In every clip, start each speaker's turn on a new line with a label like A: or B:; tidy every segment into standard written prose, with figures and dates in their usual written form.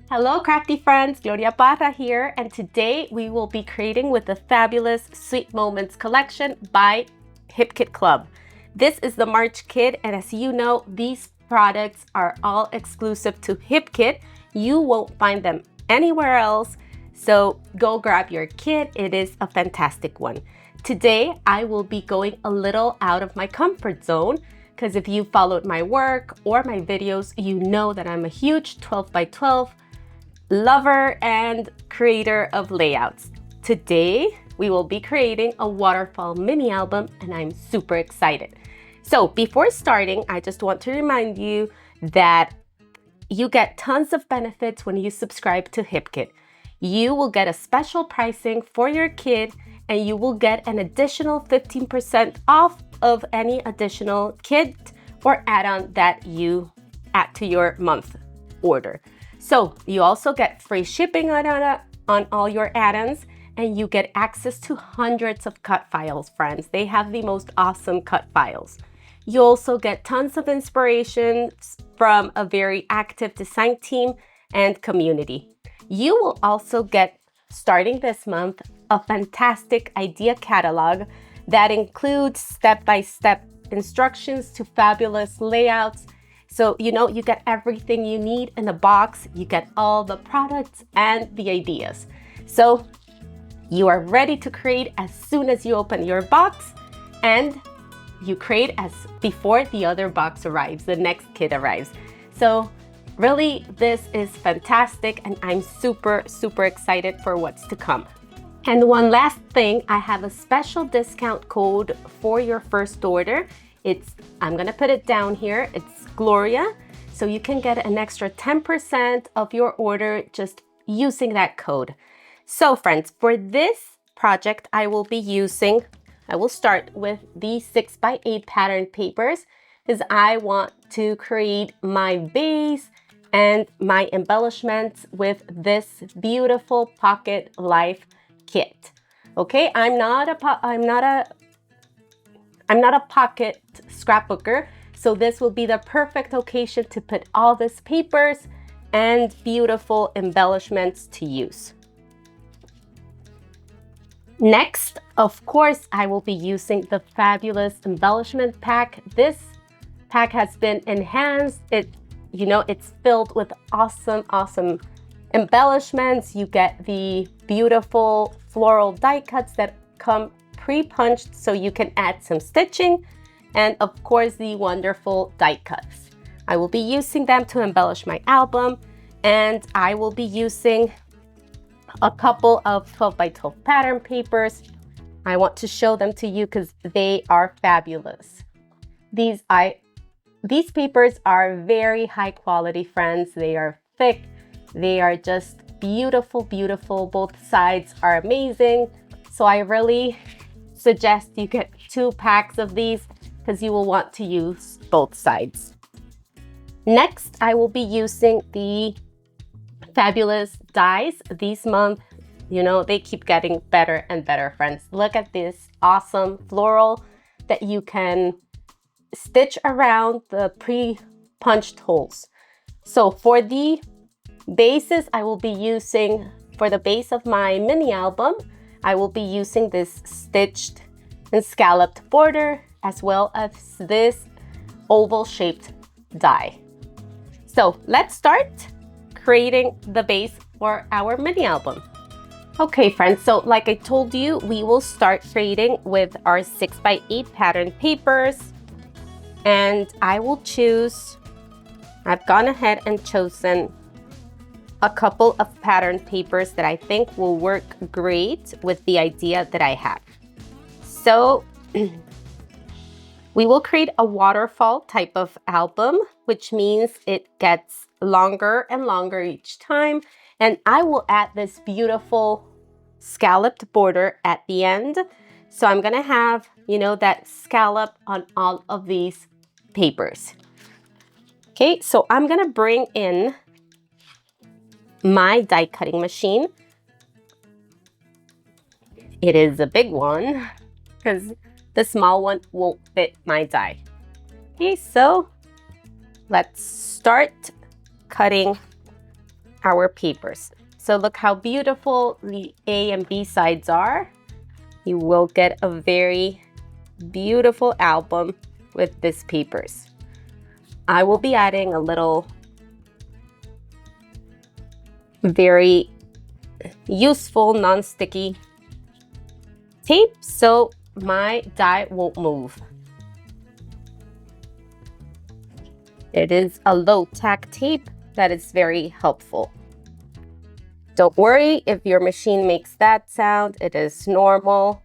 A: Hello crafty friends, Gloria here, and today we will be creating with the fabulous Sweet Moments collection by Hip Kit Club. This is the March kit, and as you know, these products are all exclusive to Hip Kit. You won't find them anywhere else, so go grab your kit. It is a fantastic one. Today, I will be going a little out of my comfort zone, because if you followed my work or my videos, you know that I'm a huge 12 by 12 lover and creator of layouts. Today, we will be creating a waterfall mini album, and I'm super excited. So before starting, I just want to remind you that you get tons of benefits when you subscribe to HipKit. You will get a special pricing for your kit, and you will get an additional 15% off of any additional kit or add-on that you add to your month order. So you also get free shipping on all your add-ons, and you get access to hundreds of cut files, friends. They have the most awesome cut files. You also get tons of inspiration from a very active design team and community. You will also get, starting this month, a fantastic idea catalog that includes step-by-step instructions to fabulous layouts. So, you know, you get everything you need in a box. You get all the products and the ideas. So you are ready to create as soon as you open your box, and you create as before the other box arrives, the next kit arrives. So really, this is fantastic, and I'm super, super excited for what's to come. And one last thing, I have a special discount code for your first order. I'm gonna put it down here. It's Gloria. So you can get an extra 10% of your order just using that code. So friends, for this project, I will start with these 6x8 pattern papers, because I want to create my base and my embellishments with this beautiful pocket life kit. Okay, I'm not a pocket scrapbooker, so this will be the perfect occasion to put all these papers and beautiful embellishments to use. Next, of course, I will be using the fabulous embellishment pack. This pack has been enhanced. It's filled with awesome embellishments. You get the beautiful floral die cuts that come pre-punched so you can add some stitching, and of course the wonderful die cuts. I will be using them to embellish my album, and I will be using a couple of 12 by 12 pattern papers. I want to show them to you because they are fabulous. These papers are very high quality, friends. They are thick. They are just beautiful. Both sides are amazing. So I really suggest you get 2 packs of these because you will want to use both sides. Next, I will be using the fabulous dies. This month, they keep getting better and better, friends. Look at this awesome floral that you can stitch around the pre-punched holes. So for the bases, I will be using, for the base of my mini album, I will be using this stitched and scalloped border, as well as this oval shaped die. So let's start creating the base for our mini album. Okay friends, so like I told you, we will start creating with our 6x8 pattern papers, and I've gone ahead and chosen a couple of pattern papers that I think will work great with the idea that I have. So we will create a waterfall type of album, which means it gets longer and longer each time. And I will add this beautiful scalloped border at the end. So I'm gonna have, that scallop on all of these papers. Okay, so I'm gonna bring in my die cutting machine. It is a big one because the small one won't fit my die. Okay, so let's start cutting our papers. So look how beautiful the A and B sides are. You will get a very beautiful album with these papers. I will be adding a little very useful non-sticky tape so my die won't move. It is a low-tack tape that is very helpful. Don't worry if your machine makes that sound, it is normal.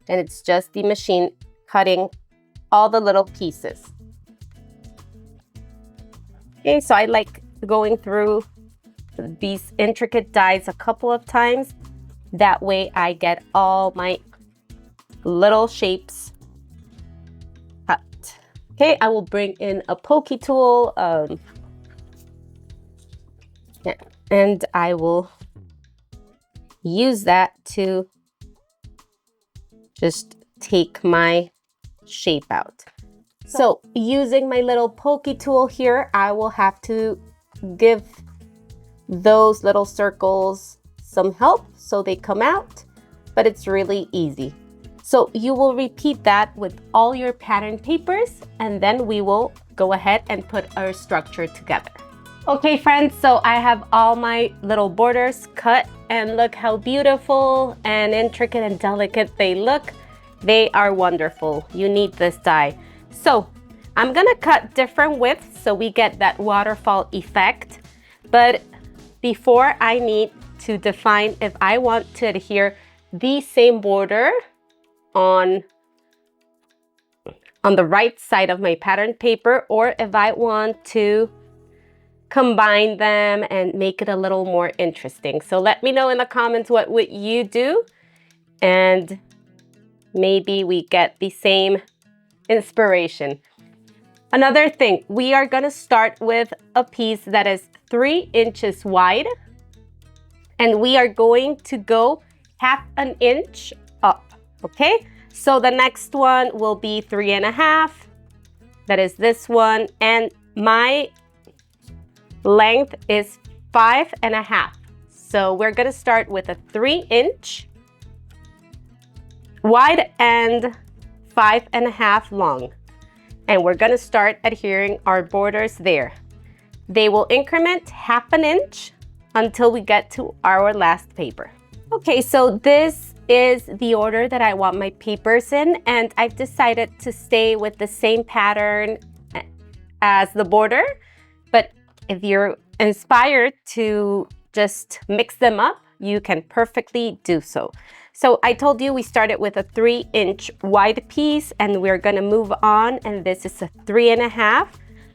A: And it's just the machine cutting all the little pieces. Okay, so I like going through these intricate dies a couple of times. That way I get all my little shapes cut. Okay, I will bring in a pokey tool and I will use that to just take my shape out. So using my little pokey tool here, I will have to give those little circles some help so they come out, but it's really easy. So you will repeat that with all your pattern papers, and then we will go ahead and put our structure together. Okay friends, so I have all my little borders cut, and look how beautiful and intricate and delicate they look. They are wonderful. You need this die. So I'm gonna cut different widths so we get that waterfall effect. But before, I need to define if I want to adhere the same border on the right side of my pattern paper, or if I want to combine them and make it a little more interesting. So let me know in the comments what would you do, and maybe we get the same inspiration. Another thing, we are gonna start with a piece that is 3 inches wide, and we are going to go 1/2 inch up, okay? So the next one will be 3.5, that is this one, and my length is 5.5. So we're gonna start with a 3 inch wide and 5.5 long. And we're gonna start adhering our borders there. They will increment 1/2 inch until we get to our last paper. Okay, so this is the order that I want my papers in, and I've decided to stay with the same pattern as the border. But if you're inspired to just mix them up, you can perfectly do so. So I told you we started with a 3 inch wide piece, and we're gonna move on, and this is a 3.5.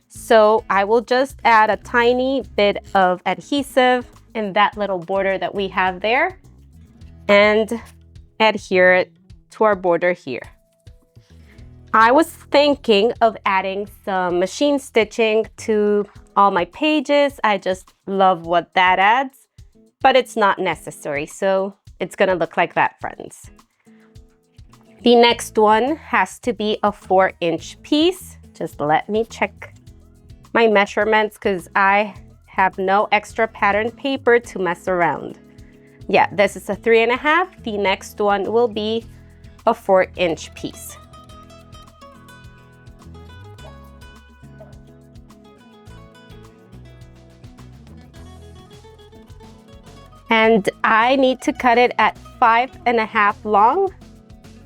A: So I will just add a tiny bit of adhesive in that little border that we have there and adhere it to our border here. I was thinking of adding some machine stitching to all my pages. I just love what that adds, but it's not necessary. So it's gonna look like that, friends. The next one has to be a 4 inch piece. Just let me check my measurements because I have no extra pattern paper to mess around. Yeah, this is a 3.5. The next one will be a 4 inch piece. And I need to cut it at 5.5 long.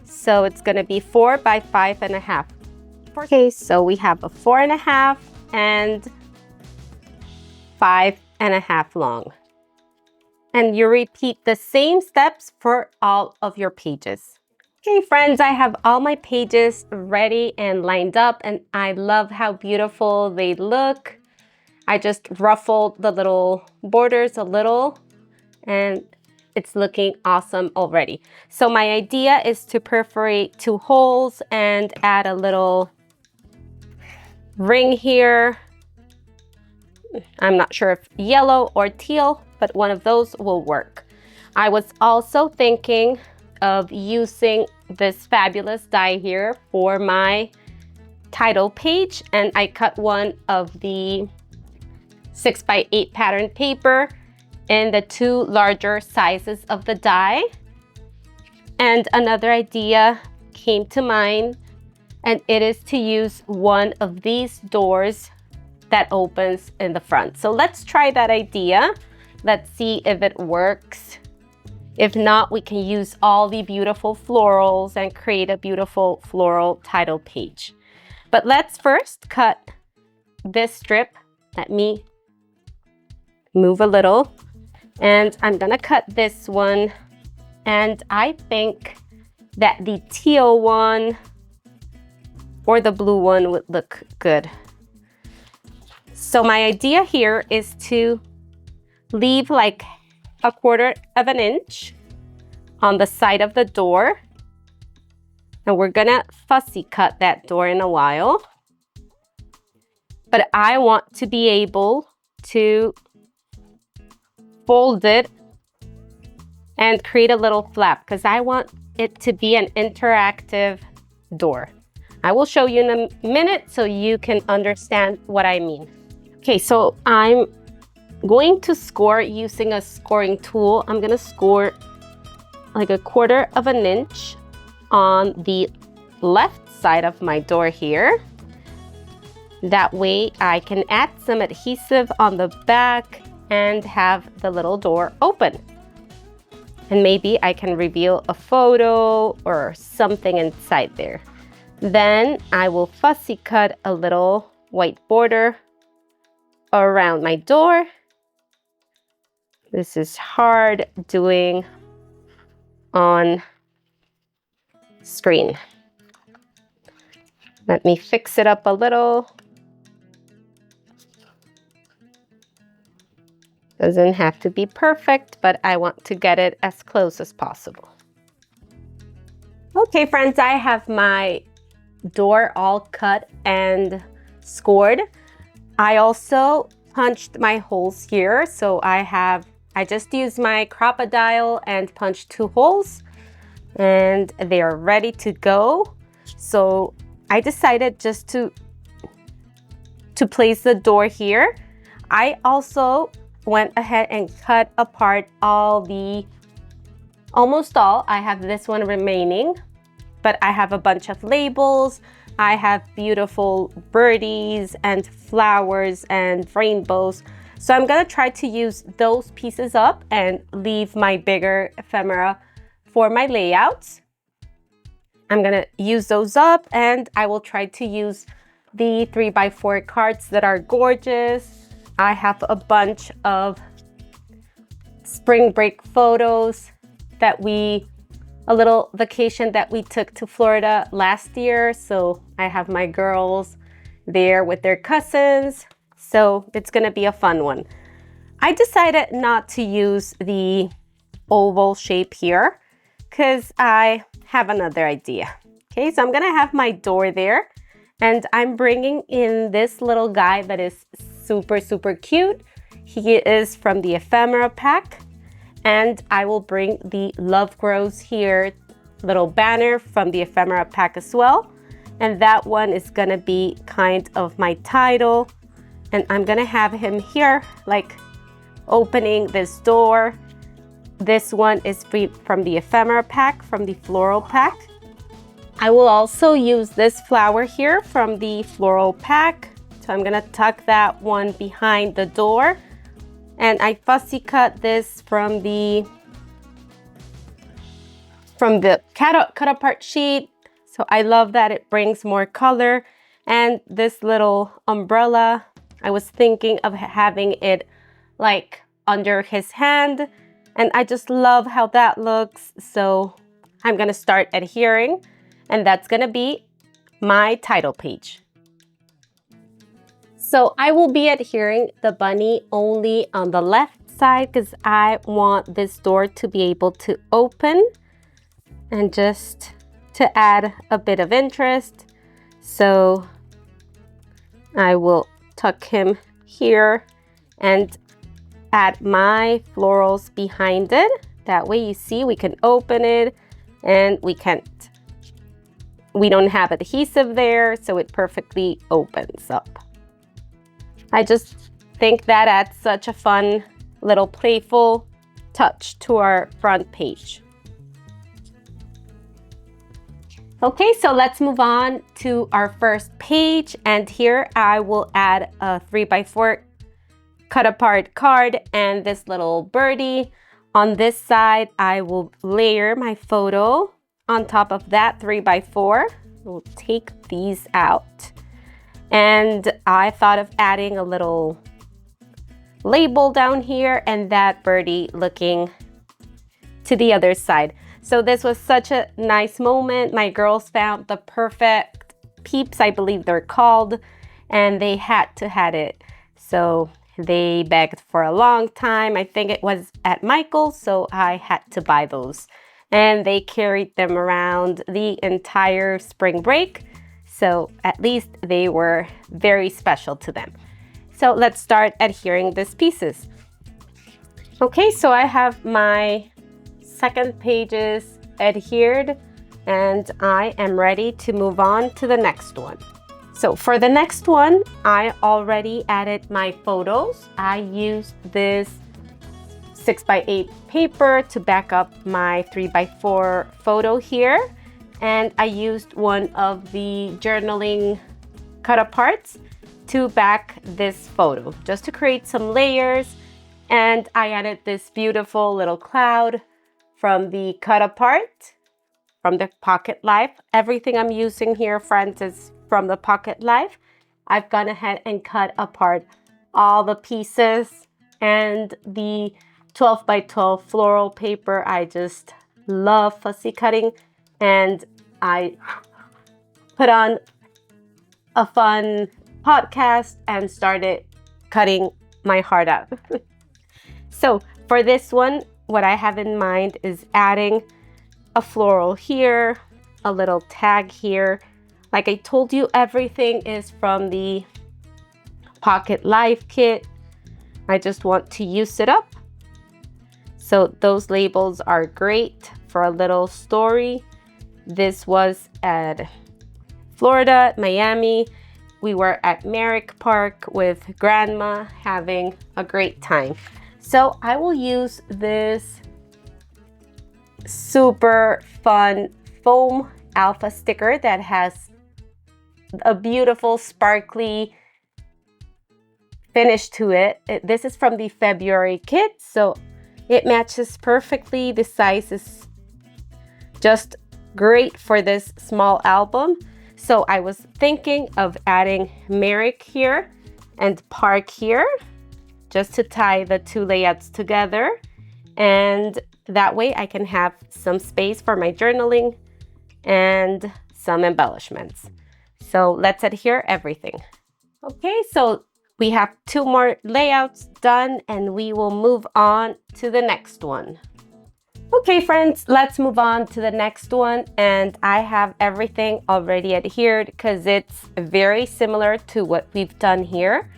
A: So it's gonna be 4 by 5.5. Okay, so we have a 4.5 and 5.5 long. And you repeat the same steps for all of your pages. Okay, friends, I have all my pages ready and lined up, and I love how beautiful they look. I just ruffled the little borders a little, and it's looking awesome already. So my idea is to perforate 2 holes and add a little ring here. I'm not sure if yellow or teal, but one of those will work. I was also thinking of using this fabulous die here for my title page, and I cut one of the 6x8 pattern paper in the 2 larger sizes of the die. And another idea came to mind, and it is to use one of these doors that opens in the front. So let's try that idea. Let's see if it works. If not, we can use all the beautiful florals and create a beautiful floral title page. But let's first cut this strip. Let me move a little. And I'm gonna cut this one. And I think that the teal one or the blue one would look good. So my idea here is to leave like 1/4 of an inch on the side of the door. And we're gonna fussy cut that door in a while. But I want to be able to fold it and create a little flap because I want it to be an interactive door. I will show you in a minute so you can understand what I mean. Okay, so I'm going to score using a scoring tool. I'm gonna score like 1/4 of an inch on the left side of my door here. That way I can add some adhesive on the back and have the little door open. And maybe I can reveal a photo or something inside there. Then I will fussy cut a little white border around my door. This is hard doing on screen. Let me fix it up a little. Doesn't have to be perfect, but I want to get it as close as possible. Okay, friends, I have my door all cut and scored. I also punched my holes here. So I just used my crocodile and punched 2 holes and they are ready to go. So I decided just to place the door here. I also went ahead and cut apart almost all. I have this one remaining, but I have a bunch of labels. I have beautiful birdies and flowers and rainbows. So I'm gonna try to use those pieces up and leave my bigger ephemera for my layouts. I'm gonna use those up and I will try to use the 3x4 cards that are gorgeous. I have a bunch of spring break photos a little vacation that we took to Florida last year. So I have my girls there with their cousins. So it's gonna be a fun one. I decided not to use the oval shape here because I have another idea. Okay, so I'm gonna have my door there and I'm bringing in this little guy that is super, super cute. He is from the ephemera pack. And I will bring the Love Grows Here little banner from the ephemera pack as well. And that one is gonna be kind of my title. And I'm gonna have him here, like opening this door. This one is from the ephemera pack, from the floral pack. I will also use this flower here from the floral pack. So I'm gonna tuck that one behind the door. And I fussy cut this from the cut apart sheet. So I love that it brings more color. And this little umbrella, I was thinking of having it like under his hand. And I just love how that looks. So I'm gonna start adhering and that's gonna be my title page. So I will be adhering the bunny only on the left side because I want this door to be able to open and just to add a bit of interest. So I will tuck him here and add my florals behind it. That way you see we can open it and we don't have adhesive there, so it perfectly opens up. I just think that adds such a fun little playful touch to our front page. Okay, so let's move on to our first page, and here I will add a 3x4 cut apart card and this little birdie. On this side, I will layer my photo on top of that 3x4. We'll take these out. And I thought of adding a little label down here and that birdie looking to the other side. So this was such a nice moment. My girls found the perfect peeps, I believe they're called, and they had to have it. So they begged for a long time. I think it was at Michael's, so I had to buy those. And they carried them around the entire spring break. So at least they were very special to them. So let's start adhering these pieces. Okay, so I have my second pages adhered and I am ready to move on to the next one. So for the next one, I already added my photos. I used this 6x8 paper to back up my 3x4 photo here. And I used one of the journaling cut aparts to back this photo, just to create some layers. And I added this beautiful little cloud from the cut apart, from the Pocket Life. Everything I'm using here, friends, is from the Pocket Life. I've gone ahead and cut apart all the pieces, and the 12x12 floral paper. I just love fussy cutting, and I put on a fun podcast and started cutting my heart out. So for this one, what I have in mind is adding a floral here, a little tag here. Like I told you, everything is from the Pocket Life kit. I just want to use it up. So those labels are great for a little story. This was at Florida, Miami. We were at Merrick Park with Grandma having a great time. So I will use this super fun foam alpha sticker that has a beautiful sparkly finish to it. This is from the February kit, so it matches perfectly. The size is just great for this small album. So I was thinking of adding Merrick here and Park here, just to tie the two layouts together. And that way I can have some space for my journaling and some embellishments. So let's adhere everything. Okay, so we have two more layouts done and we will move on to the next one. Okay, friends, let's move on to the next one. And I have everything already adhered because it's very similar to what we've done here.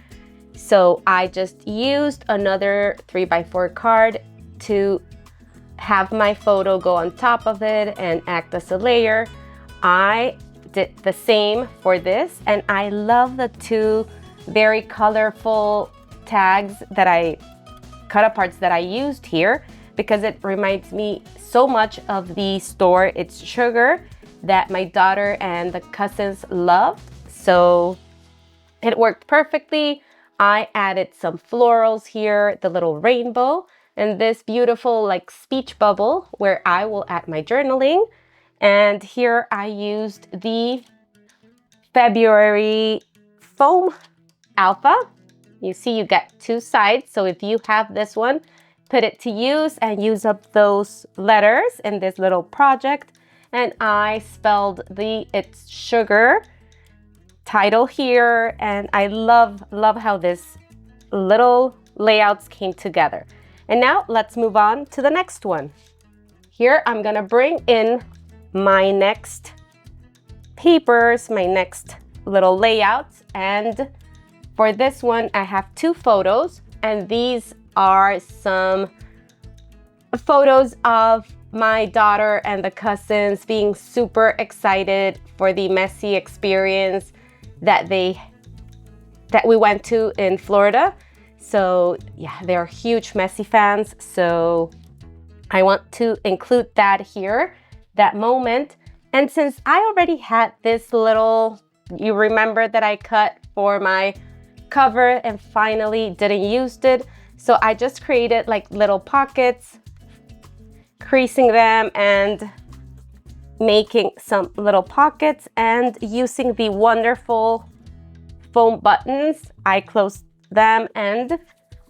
A: So I just used another 3x4 card to have my photo go on top of it and act as a layer. I did the same for this, and I love the two very colorful tags that cut aparts that I used here, because it reminds me so much of the store It's Sugar that my daughter and the cousins loved. So it worked perfectly. I added some florals here, the little rainbow, and this beautiful like speech bubble where I will add my journaling. And here I used the February foam alpha. You see you get two sides. So if you have this one, put it to use and use up those letters in this little project. And I spelled the It's Sugar title here, and I love how this little layouts came together. And now let's move on to the next one. Here I'm gonna bring in my next papers, my next little layouts, and for this one I have two photos. and these are some photos of my daughter and the cousins being super excited for the messy experience that we went to in Florida. So yeah, they're huge Messy fans. So I want to include that here, that moment. And since I already had this little, you remember that I cut for my cover and finally didn't use it. So I just created like little pockets, creasing them and making some little pockets, and using the wonderful foam buttons, I closed them, and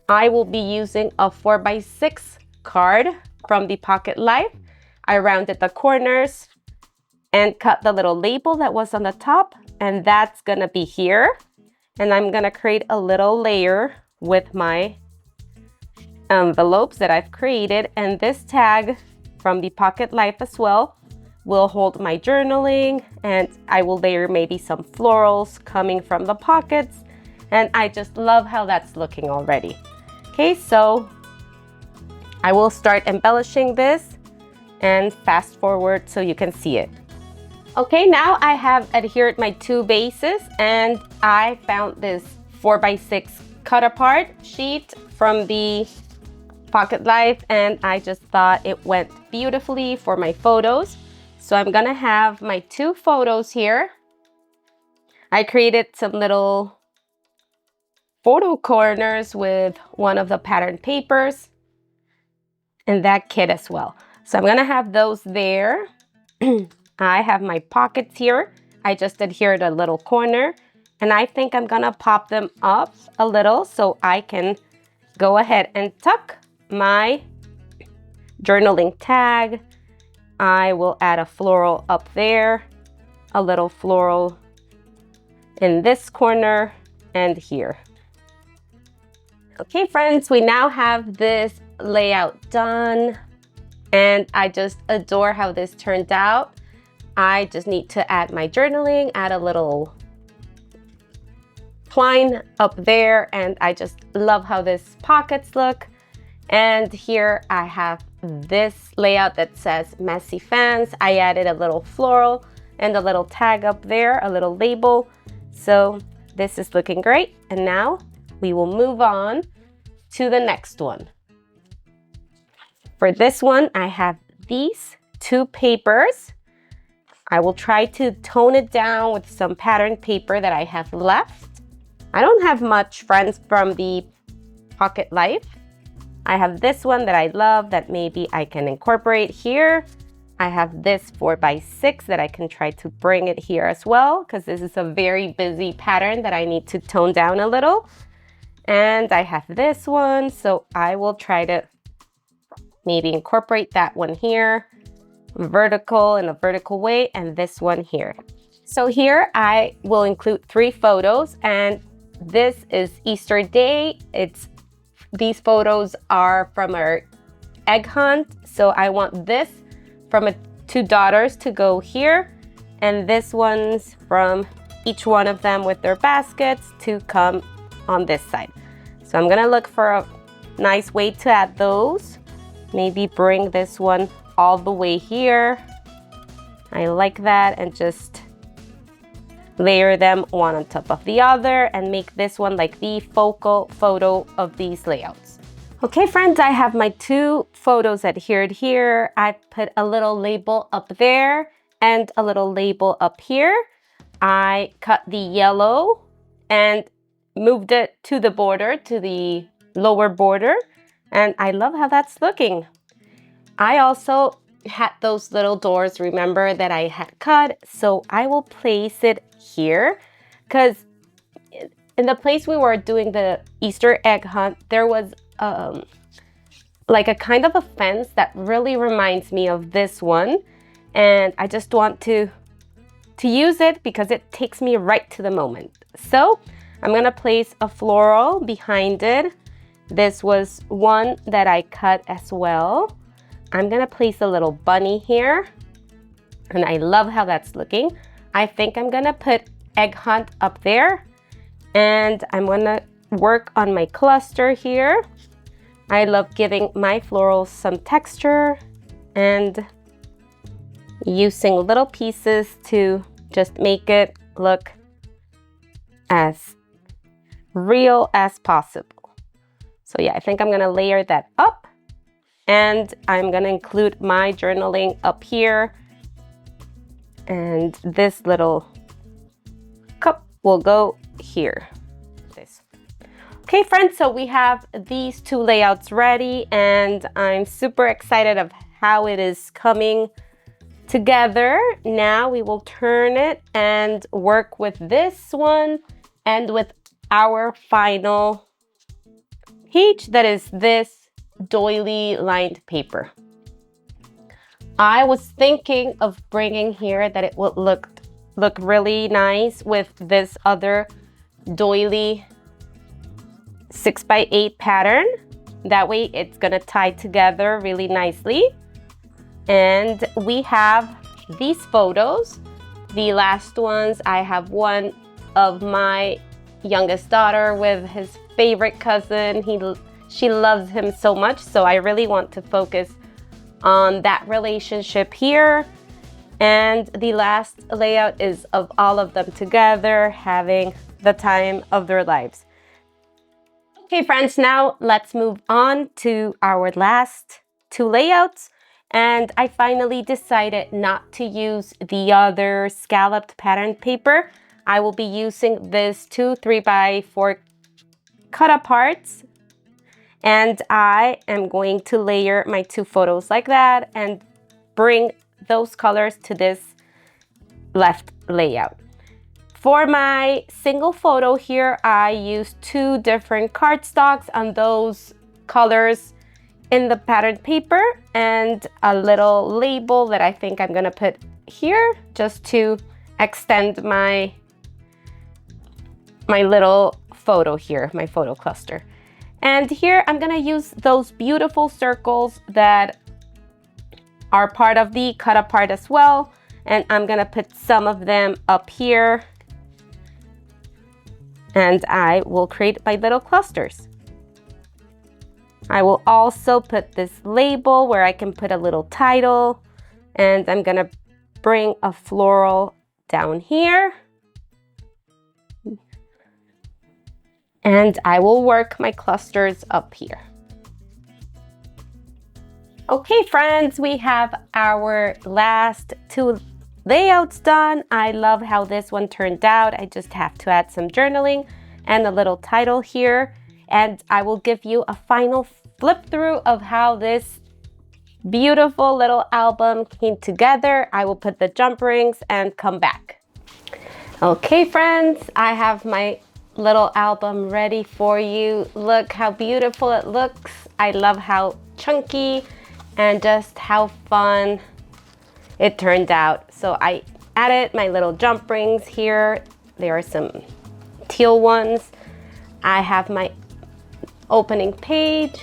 A: I will be using a 4x6 card from the Pocket Life. I rounded the corners and cut the little label that was on the top, and that's gonna be here. And I'm gonna create a little layer with my envelopes that I've created, and this tag from the Pocket Life as well will hold my journaling, and I will layer maybe some florals coming from the pockets, and I just love how that's looking already. Okay, so I will start embellishing this and fast forward so you can see it. Okay, now I have adhered my two bases, and I found this 4x6 cut apart sheet from the Pocket Life, and I just thought it went beautifully for my photos. So I'm gonna have my two photos here. I created some little photo corners with one of the pattern papers and that kit as well. So I'm gonna have those there. I have my pockets here. I just adhered a little corner, and I think I'm gonna pop them up a little so I can go ahead and tuck my journaling tag. I will add a floral up there, a little floral in this corner and here. Okay, friends, we now have this layout done, and I just adore how this turned out. I just need to add my journaling, add a little twine up there, and I just love how this pockets look. And here I have this layout that says Messy Fans. I added a little floral and a little tag up there, a little label. So this is looking great. And now we will move on to the next one. For this one, I have these two papers. I will try to tone it down with some pattern paper that I have left. I don't have much, friends, from the Pocket Life. I have this one that I love that maybe I can incorporate here. I have this 4x6 that I can try to bring it here as well, because this is a very busy pattern that I need to tone down a little. And I have this one, so I will try to maybe incorporate that one here, vertical in a vertical way, and this one here. So here I will include 3 photos, and this is Easter Day. These photos are from our egg hunt. So I want this from 2 daughters to go here, and this one's from each one of them with their baskets to come on this side. So I'm gonna look for a nice way to add those. Maybe bring this one all the way here. I like that, and just layer them one on top of the other and make this one like the focal photo of these layouts. Okay, friends, I have my 2 photos adhered here. I put a little label up there and a little label up here. I cut the yellow and moved it to the border, to the lower border, and I love how that's looking. I also had those little doors, remember, that I had cut, so I will place it here, because in the place we were doing the Easter egg hunt, there was like a kind of a fence that really reminds me of this one, and I just want to use it because it takes me right to the moment. So I'm gonna place a floral behind it. This was one that I cut as well. I'm gonna place a little bunny here, and I love how that's looking. I think I'm gonna put egg hunt up there, and I'm gonna work on my cluster here. I love giving my florals some texture and using little pieces to just make it look as real as possible. So yeah, I think I'm gonna layer that up, and I'm gonna include my journaling up here, and this little cup will go here. Okay friends, so we have these two layouts ready, and I'm super excited of how it is coming together. Now we will turn it and work with this one and with our final page, that is this doily lined paper. I was thinking of bringing here that it would look really nice with this other doily 6x8 pattern. That way it's gonna tie together really nicely. And we have these photos. The last ones, I have one of my youngest daughter with his favorite cousin. She loves him so much, so I really want to focus on that relationship here. And the last layout is of all of them together having the time of their lives. Okay friends, now let's move on to our last two layouts. And I finally decided not to use the other scalloped pattern paper. I will be using this 2 3x4 cut aparts. And I am going to layer my two photos like that and bring those colors to this left layout. For my single photo here, I used two different cardstocks on those colors in the pattern paper and a little label that I think I'm gonna put here just to extend my little photo here, my photo cluster. And here I'm gonna use those beautiful circles that are part of the cut apart as well. And I'm gonna put some of them up here. And I will create my little clusters. I will also put this label where I can put a little title, and I'm gonna bring a floral down here. And I will work my clusters up here. Okay friends, we have our last two layouts done. I love how this one turned out. I just have to add some journaling and a little title here. And I will give you a final flip through of how this beautiful little album came together. I will put the jump rings and come back. Okay friends, I have my little album ready for you. Look how beautiful it looks. I love how chunky and just how fun it turned out. So I added my little jump rings here. There are some teal ones. I have my opening page.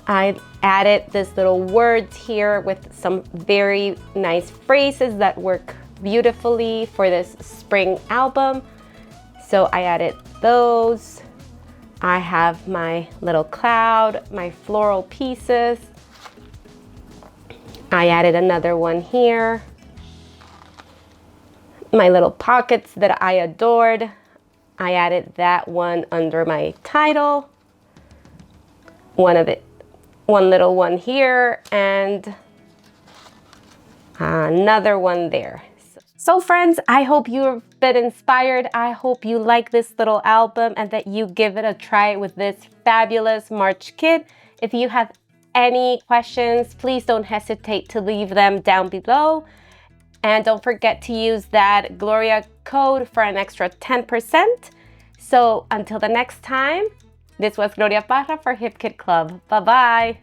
A: I added this little words here with some very nice phrases that work beautifully for this spring album. So I added those. I have my little cloud, my floral pieces. I added another one here. My little pockets that I adored. I added that one under my title. One little one here, and another one there. So friends, I hope you've been inspired. I hope you like this little album and that you give it a try with this fabulous March kit. If you have any questions, please don't hesitate to leave them down below. And don't forget to use that Gloria code for an extra 10%. So until the next time, this was Gloria Parra for Hip Kit Club. Bye-bye.